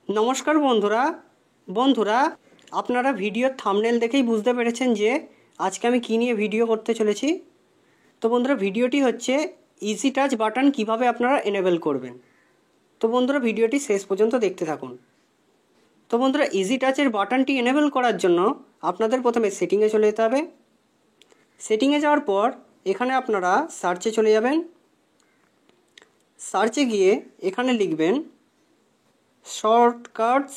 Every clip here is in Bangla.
নমস্কার বন্ধুরা বন্ধুরা আপনারা ভিডিওর থাম্বনেল দেখেই বুঝতে পেরেছেন যে আজকে আমি কী নিয়ে ভিডিও করতে চলেছি। তো বন্ধুরা ভিডিওটি হচ্ছে ইজি টাচ বাটন কিভাবে আপনারা এনেবল করবেন। তো বন্ধুরা ভিডিওটি শেষ পর্যন্ত দেখতে থাকুন। তো বন্ধুরা ইজি টাচের বাটনটি এনেবল করার জন্য আপনাদের প্রথমে সেটিংয়ে চলে যেতে হবে। সেটিংয়ে যাওয়ার পর এখানে আপনারা সার্চে চলে যাবেন। সার্চে গিয়ে এখানে লিখবেন শর্টকাটস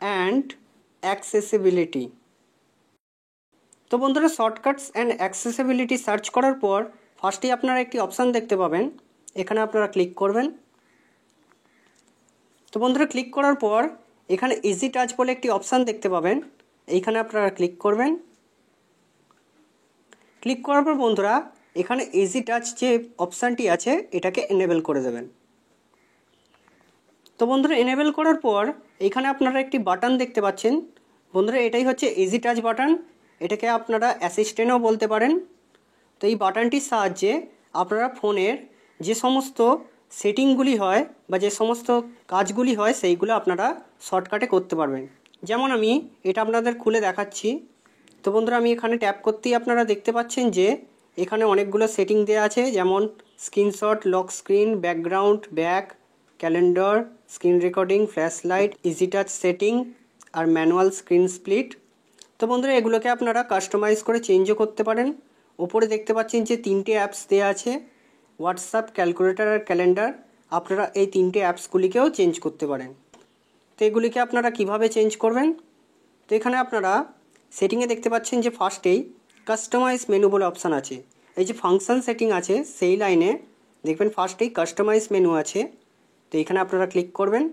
অ্যান্ড অ্যাক্সেসিবিলিটি। তো বন্ধুরা শর্টকাটস অ্যান্ড অ্যাক্সেসিবিলিটি সার্চ করার পর ফার্স্টেই আপনারা একটি অপশান দেখতে পাবেন, এখানে আপনারা ক্লিক করবেন। তো বন্ধুরা ক্লিক করার পর এখানে ইজি টাচ বলে একটি অপশান দেখতে পাবেন, এইখানে আপনারা ক্লিক করবেন। ক্লিক করার পর বন্ধুরা এখানে ইজি টাচ যে অপশানটি আছে এটাকে এনেবল করে দেবেন। তো বন্ধুরা এনেবল করার পর এখানে আপনারা একটি বাটন দেখতে পাচ্ছেন। বন্ধুরা এটাই হচ্ছে ইজি টাচ বাটন, এটাকে আপনারা অ্যাসিস্ট্যান্টও বলতে পারেন। তো এই বাটনটির সাহায্যে আপনারা ফোনের যে সমস্ত সেটিংগুলি হয় বা যে সমস্ত কাজগুলি হয় সেইগুলো আপনারা শর্টকাটে করতে পারবেন। যেমন আমি এটা আপনাদের খুলে দেখাচ্ছি। তো বন্ধুরা আমি এখানে ট্যাপ করতেই আপনারা দেখতে পাচ্ছেন যে এখানে অনেকগুলো সেটিং দেওয়া আছে, যেমন screenshot, lock screen, background, back, calendar, screen recording, flash light, easy touch setting আর ম্যানুয়াল স্ক্রিন স্প্লিট। তো বন্ধুরা এগুলোকে আপনারা কাস্টমাইজ করে চেঞ্জও করতে পারেন। ওপরে দেখতে পাচ্ছেন যে তিনটে অ্যাপস দেওয়া আছে, হোয়াটসঅ্যাপ, ক্যালকুলেটর আর ক্যালেন্ডার। আপনারা এই তিনটে অ্যাপসগুলিকেও চেঞ্জ করতে পারেন। তো এগুলিকে আপনারা কিভাবে চেঞ্জ করবেন, তো এখানে আপনারা সেটিংয়ে দেখতে পাচ্ছেন যে ফার্স্টেই কাস্টমাইজ মেনু বলে অপশান আছে। এই যে ফাংশন সেটিং আছে সেই লাইনে দেখবেন ফার্স্টেই কাস্টমাইজ মেনু আছে। তো এখানে আপনারা ক্লিক করবেন।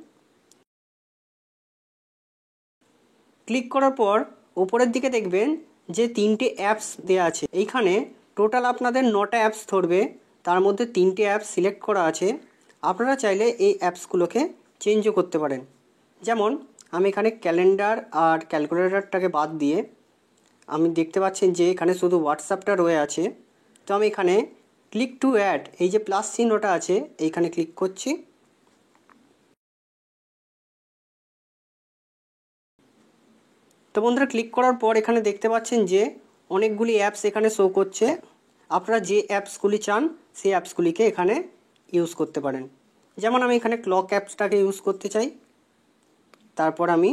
ক্লিক করার পর উপরের দিকে দেখবেন যে তিনটে অ্যাপস দেওয়া আছে। এইখানে টোটাল আপনাদের 9টা অ্যাপস ধরবে, তার মধ্যে 3টে অ্যাপস সিলেক্ট করা আছে। আপনারা চাইলে এই অ্যাপসগুলোকে চেঞ্জও করতে পারেন। যেমন আমি এখানে ক্যালেন্ডার আর ক্যালকুলেটরটাকে বাদ দিয়ে আমি দেখতে পাচ্ছেন যে এখানে শুধু হোয়াটসঅ্যাপটা রয়ে আছে। তো আমি এখানে ক্লিক টু অ্যাড, এই যে প্লাস চিহ্নটা আছে এইখানে ক্লিক করছি। তো বন্ধুরা ক্লিক করার পর এখানে দেখতে পাচ্ছেন যে অনেকগুলি অ্যাপস এখানে শো করছে। আপনারা যে অ্যাপসগুলি চান সেই অ্যাপসগুলিকে এখানে ইউজ করতে পারেন। যেমন আমি এখানে ক্লক অ্যাপসটাকে ইউজ করতে চাই, তারপর আমি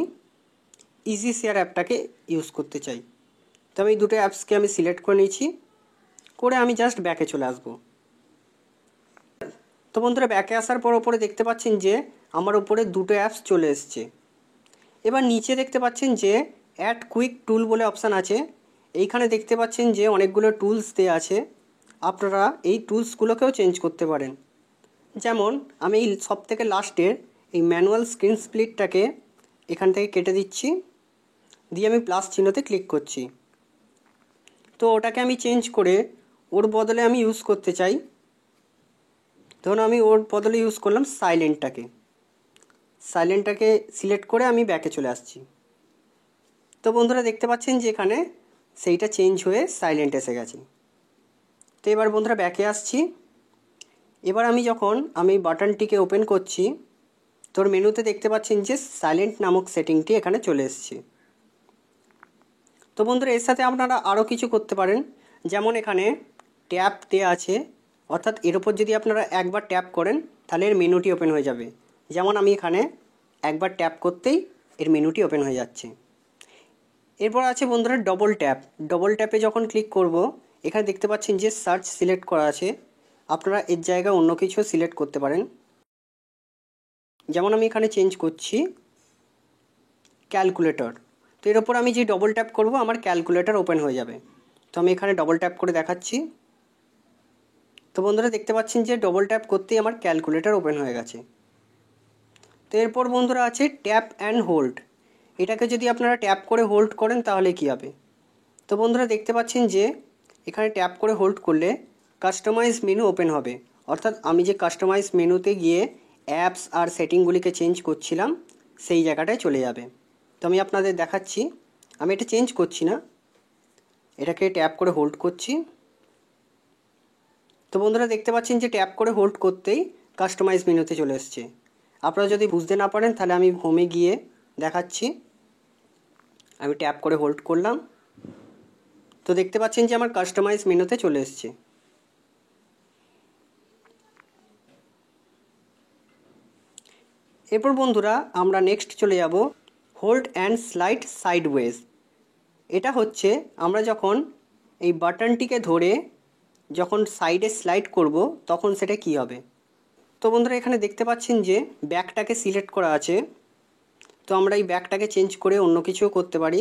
ইজি শেয়ার অ্যাপটাকে ইউজ করতে চাই। তো আমি এই দুটো অ্যাপসকে আমি সিলেক্ট করে নিয়েছি, করে আমি জাস্ট ব্যাকে চলে আসব। তো বন্ধুরা ব্যাকে আসার পর ওপরে দেখতে পাচ্ছেন যে আমার উপরে দুটো অ্যাপস চলে এসছে। এবার নিচে দেখতে পাচ্ছেন যে অ্যাড কুইক টুল বলে অপশান আছে। এইখানে দেখতে পাচ্ছেন যে অনেকগুলো টুলস দেওয়া আছে। আপনারা এই টুলসগুলোকেও চেঞ্জ করতে পারেন। যেমন আমি এই সব থেকে লাস্টের এই ম্যানুয়াল স্ক্রিন স্প্লিটটাকে এখান থেকে কেটে দিচ্ছি, দিয়ে আমি প্লাস চিহ্নতে ক্লিক করছি। তো ওটাকে আমি চেঞ্জ করে ওর বদলে আমি ইউজ করতে চাই। ধরুন আমি ওর বদলে ইউজ করলাম সাইলেন্টটাকে সিলেক্ট করে আমি ব্যাকে চলে আসছি। তো বন্ধুরা দেখতে পাচ্ছেন যে এখানে সেইটা চেঞ্জ হয়ে সাইলেন্ট এসে গেছে। তো এবার বন্ধুরা ব্যাকে আসছি। এবার আমি বাটনটিকে ওপেন করছি, তোর মেনুতে দেখতে পাচ্ছেন যে সাইলেন্ট নামক সেটিংটি এখানে চলে এসেছে। তো বন্ধুরা এর সাথে আপনারা আরও কিছু করতে পারেন। যেমন এখানে ট্যাপ দেওয়া আছে, অর্থাৎ এর ওপর যদি আপনারা একবার ট্যাপ করেন তাহলে এর মেনুটি ওপেন হয়ে যাবে। যেমন আমি এখানে একবার ট্যাপ করতেই এর মেনুটি ওপেন হয়ে যাচ্ছে। এরপর আছে বন্ধুরা ডবল ট্যাপে যখন ক্লিক করব এখানে দেখতে পাচ্ছেন যে সার্চ সিলেক্ট করা আছে। আপনারা এর জায়গায় অন্য কিছু সিলেক্ট করতে পারেন। যেমন আমি এখানে চেঞ্জ করছি ক্যালকুলেটর। তো এর ওপর আমি যে ডবল ট্যাপ করব আমার ক্যালকুলেটর ওপেন হয়ে যাবে। তো আমি এখানে ডবল ট্যাপ করে দেখাচ্ছি। তো বন্ধুরা দেখতে পাচ্ছেন যে ডবল ট্যাপ করতেই আমার ক্যালকুলেটর ওপেন হয়ে গেছে। তো এরপর বন্ধুরা আছে ট্যাপ অ্যান্ড হোল্ড। এটাকে যদি আপনারা ট্যাপ করে হোল্ড করেন তাহলে কী হবে। তো বন্ধুরা দেখতে পাচ্ছেন যে এখানে ট্যাপ করে হোল্ড করলে কাস্টমাইজ মেনু ওপেন হবে, অর্থাৎ আমি যে কাস্টমাইজ মেনুতে গিয়ে অ্যাপস আর সেটিংগুলিকে চেঞ্জ করছিলাম সেই জায়গাটায় চলে যাবে। তো আমি আপনাদের দেখাচ্ছি, আমি এটা চেঞ্জ করছি না, এটাকে ট্যাপ করে হোল্ড করছি। তো বন্ধুরা দেখতে পাচ্ছেন যে ট্যাপ করে হোল্ড করতেই কাস্টমাইজ মেনুতে চলে এসছে। আপনারা যদি বুঝতে না পারেন তাহলে আমি হোমে গিয়ে দেখাচ্ছি। আমি ট্যাপ করে হোল্ড করলাম, তো দেখতে পাচ্ছেন যে আমার কাস্টমাইজ মেনুতে চলে এসছে। এরপর বন্ধুরা আমরা নেক্সট চলে যাব হোল্ড অ্যান্ড স্লাইড সাইডওয়েজ। এটা হচ্ছে আমরা যখন এই বাটনটিকে ধরে যখন সাইডে স্লাইড করব তখন সেটা কি হবে। তো বন্ধুরা এখানে দেখতে পাচ্ছেন যে ব্যাকটাকে সিলেক্ট করা আছে, তো আমরা এই ব্যাকটাকে চেঞ্জ করে অন্য কিছুও করতে পারি।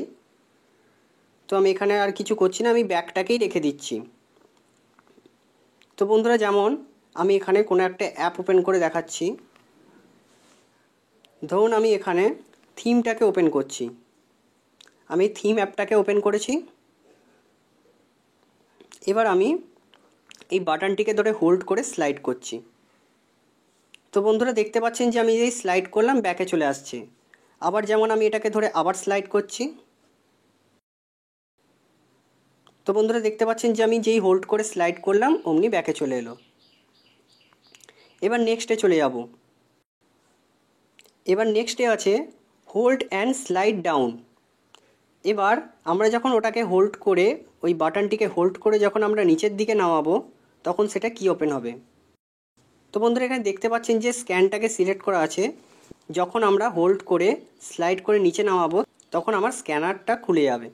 তো আমি এখানে আর কিছু করছি না, আমি ব্যাকটাকেই রেখে দিচ্ছি। তো বন্ধুরা যেমন আমি এখানে কোনো একটা অ্যাপ ওপেন করে দেখাচ্ছি। ধরুন আমি এখানে থিমটাকে ওপেন করছি, আমি থিম অ্যাপটাকে ওপেন করেছি। এবার আমি এই বাটনটিকে ধরে হোল্ড করে স্লাইড করছি। তো বন্ধুরা দেখতে পাচ্ছেন যে আমি এই স্লাইড করলাম ব্যাকে চলে আসছে। আবার যেমন আমি এটাকে ধরে আবার স্লাইড করছি। তো বন্ধুরা দেখতে পাচ্ছেন যে আমি যেই হোল্ড করে স্লাইড করলাম অমনি ব্যাকে চলে এলো। এবার নেক্সটে চলে যাব। এবার নেক্সটে আছে হোল্ড অ্যান্ড স্লাইড ডাউন। এবার আমরা যখন ওটাকে হোল্ড করে ওই বাটনটিকে হোল্ড করে যখন আমরা নিচের দিকে নামাবো তখন সেটা কি ওপেন হবে। তো বন্ধুরা এখানে দেখতে পাচ্ছেন যে স্ক্যানটাকে সিলেক্ট করা আছে। যখন আমরা হোল্ড করে স্লাইড করে নিচে নামাবো তখন আমার স্ক্যানারটা খুলে যাবে।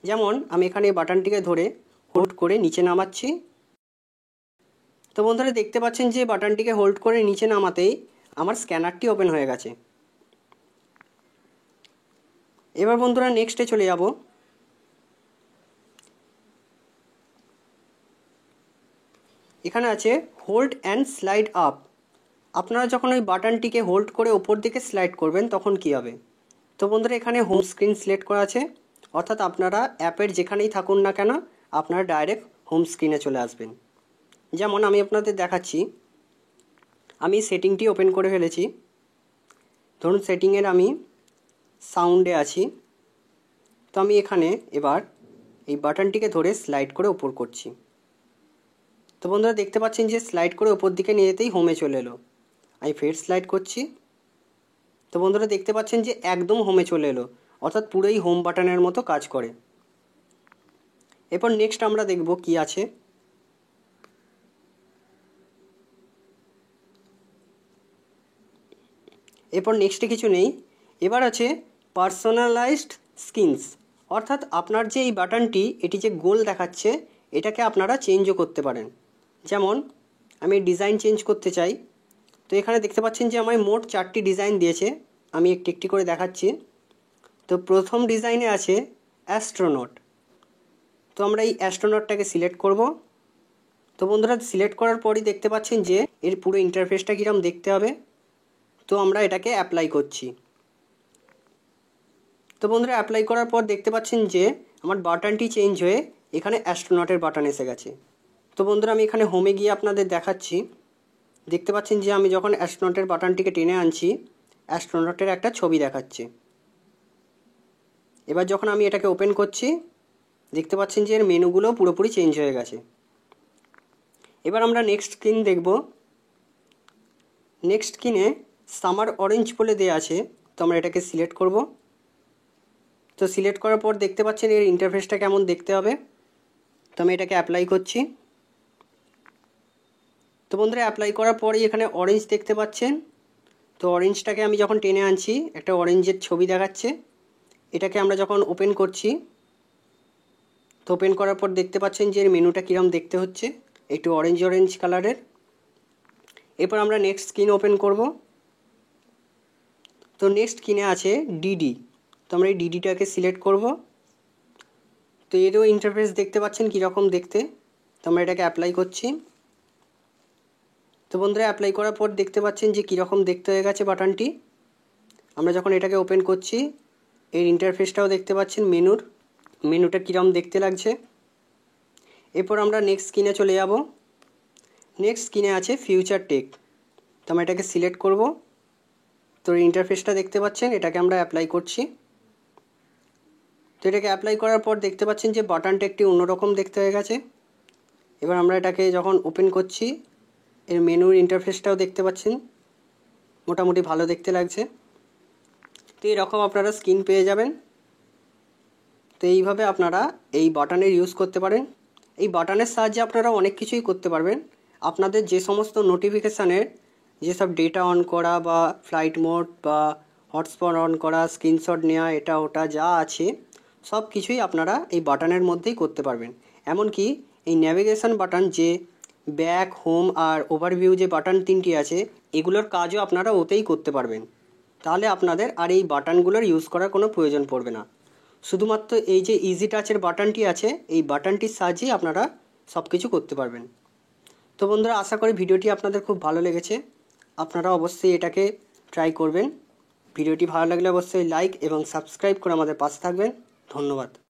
যেমন আমি এখানে এই বাটনটিকে ধরে হোল্ড করে নিচে নামাচ্ছি। তো বন্ধুরা দেখতে পাচ্ছেন যে বাটনটিকে হোল্ড করে নিচে নামাতেই আমার স্ক্যানারটি ওপেন হয়ে গেছে। এবার বন্ধুরা নেক্সটে চলে যাব। এখানে আছে হোল্ড অ্যান্ড স্লাইড আপ। আপনারা যখন ওই বাটনটিকে হোল্ড করে ওপর দিকে স্লাইড করবেন তখন কি হবে। তো বন্ধুরা এখানে হোম স্ক্রিন সিলেক্ট করা আছে, অর্থাৎ আপনারা অ্যাপের যেখানেই থাকুন না কেন আপনারা ডাইরেক্ট হোম স্ক্রিনে চলে আসবেন। যেমন আমি আপনাদের দেখাচ্ছি, আমি সেটিংটি ওপেন করে ফেলেছি। ধরুন সেটিংয়ের আমি সাউন্ডে আছি। তো আমি এখানে এবার এই বাটনটিকে ধরে স্লাইড করে ওপর করছি। তো বন্ধুরা দেখতে পাচ্ছেন যে স্লাইড করে ওপর দিকে নিয়ে যেতেই হোমে চলে এলো। আমি ফের স্লাইড করছি। তো বন্ধুরা দেখতে পাচ্ছেন যে একদম হোমে চলে এলো, অর্থাৎ পুরোই হোম বাটনের মতো কাজ করে। এরপর নেক্সট আমরা দেখব কি আছে। এরপর নেক্সটে কিছু নেই। এবার আছে পার্সোনালাইজড স্কিনস, অর্থাৎ আপনার যে এই বাটনটি এটি যে গোল দেখাচ্ছে এটাকে আপনারা চেঞ্জও করতে পারেন। যেমন আমি ডিজাইন চেঞ্জ করতে চাই। তো এখানে দেখতে পাচ্ছেন যে আমায় মোট 4টি ডিজাইন দিয়েছে, আমি একটি একটি করে দেখাচ্ছি। তো প্রথম ডিজাইনে আছে অ্যাস্ট্রোনট। তো আমরা এই অ্যাস্ট্রোনটটাকে সিলেক্ট করব। তো বন্ধুরা সিলেক্ট করার পরই দেখতে পাচ্ছেন যে এর পুরো ইন্টারফেসটা কীরকম দেখতে হবে। তো আমরা এটাকে অ্যাপ্লাই করছি। তো বন্ধুরা অ্যাপ্লাই করার পর দেখতে পাচ্ছেন যে আমার বাটনটি চেঞ্জ হয়ে এখানে অ্যাস্ট্রোনটের বাটন এসে গেছে। তো বন্ধুরা আমি এখানে হোমে গিয়ে আপনাদের দেখাচ্ছি। দেখতে পাচ্ছেন যে আমি যখন অ্যাস্ট্রোনটের বাটনটিকে টেনে আনছি অ্যাস্ট্রোনটের একটা ছবি দেখাচ্ছে। এবার যখন আমি এটাকে ওপেন করছি দেখতে পাচ্ছেন যে এর মেনুগুলো পুরোপুরি চেঞ্জ হয়ে গেছে। এবার আমরা নেক্সট স্ক্রিন দেখব। নেক্সট স্ক্রিনে সামার অরেঞ্জ বলে দেওয়া আছে, তো আমরা এটাকে সিলেক্ট করব। তো সিলেক্ট করার পর দেখতে পাচ্ছেন এর ইন্টারফেসটা কেমন দেখতে হবে। তো আমি এটাকে অ্যাপ্লাই করছি। তো বন্ধুরা অ্যাপ্লাই করার পরই এখানে অরেঞ্জ দেখতে পাচ্ছেন। তো অরেঞ্জটাকে আমি যখন টেনে আনছি একটা অরেঞ্জের ছবি দেখাচ্ছে। এটাকে আমরা যখন ওপেন করছি তো ওপেন করার পর দেখতে পাচ্ছেন যে এর মেনুটা কীরকম দেখতে হচ্ছে, একটু অরেঞ্জ অরেঞ্জ কালারের। এরপর আমরা নেক্সট স্ক্রিন ওপেন করব। তো নেক্সট স্ক্রিনে আছে ডিডি। তো আমরা এই ডিডিটাকে সিলেক্ট করব। তো এরও ইন্টারফেস দেখতে পাচ্ছেন কীরকম দেখতে। তো আমরা এটাকে অ্যাপ্লাই করছি। তো বন্ধুরা অ্যাপ্লাই করার পর দেখতে পাচ্ছেন যে কীরকম দেখতে হয়ে গেছে বাটনটি। আমরা যখন এটাকে ওপেন করছি এর ইন্টারফেসটাও দেখতে পাচ্ছেন, মেনুটা কীরকম দেখতে লাগছে। এরপর আমরা নেক্সট স্ক্রিনে চলে যাব। নেক্সট স্ক্রিনে আছে ফিউচার টেক। তো আমরা এটাকে সিলেক্ট করব। তো ইন্টারফেসটা দেখতে পাচ্ছেন, এটাকে আমরা অ্যাপ্লাই করছি। তো এটাকে অ্যাপ্লাই করার পর দেখতে পাচ্ছেন যে বাটনটা একটি অন্যরকম দেখতে হয়ে গেছে। এবার আমরা এটাকে যখন ওপেন করছি এর মেনুর ইন্টারফেসটাও দেখতে পাচ্ছেন। মোটামুটি ভালো দেখতে লাগছে। তো এরকম আপনারা স্ক্রিন পেয়ে যাবেন। তো এইভাবে আপনারা এই বাটনের ইউজ করতে পারেন। এই বাটনের সাহায্যে আপনারা অনেক কিছুই করতে পারবেন। আপনাদের যে সমস্ত নোটিফিকেশানের যেসব ডেটা অন করা বা ফ্লাইট মোড বা হটস্পট অন করা, স্ক্রিনশট নেওয়া, এটা ওটা যা আছে সব কিছুই আপনারা এই বাটনের মধ্যেই করতে পারবেন। এমনকি এই ন্যাভিগেশন বাটন, যে ব্যাক, হোম আর ওভারভিউ যে বাটন তিনটি আছে, এগুলোর কাজও আপনারা ওতেই করতে পারবেন। তাহলে আপনাদের আর এই বাটনগুলোর ইউজ করার কোনো প্রয়োজন পড়বে না। শুধুমাত্র এই যে ইজি টাচের বাটনটি আছে, এই বাটনটির সাহায্যেই আপনারা সব কিছু করতে পারবেন। তো বন্ধুরা, আশা করি ভিডিওটি আপনাদের খুব ভালো লেগেছে। আপনারা অবশ্যই এটাকে ট্রাই করবেন। ভিডিওটি ভালো লাগলে অবশ্যই লাইক এবং সাবস্ক্রাইব করে আমাদের পাশে থাকবেন। ধন্যবাদ।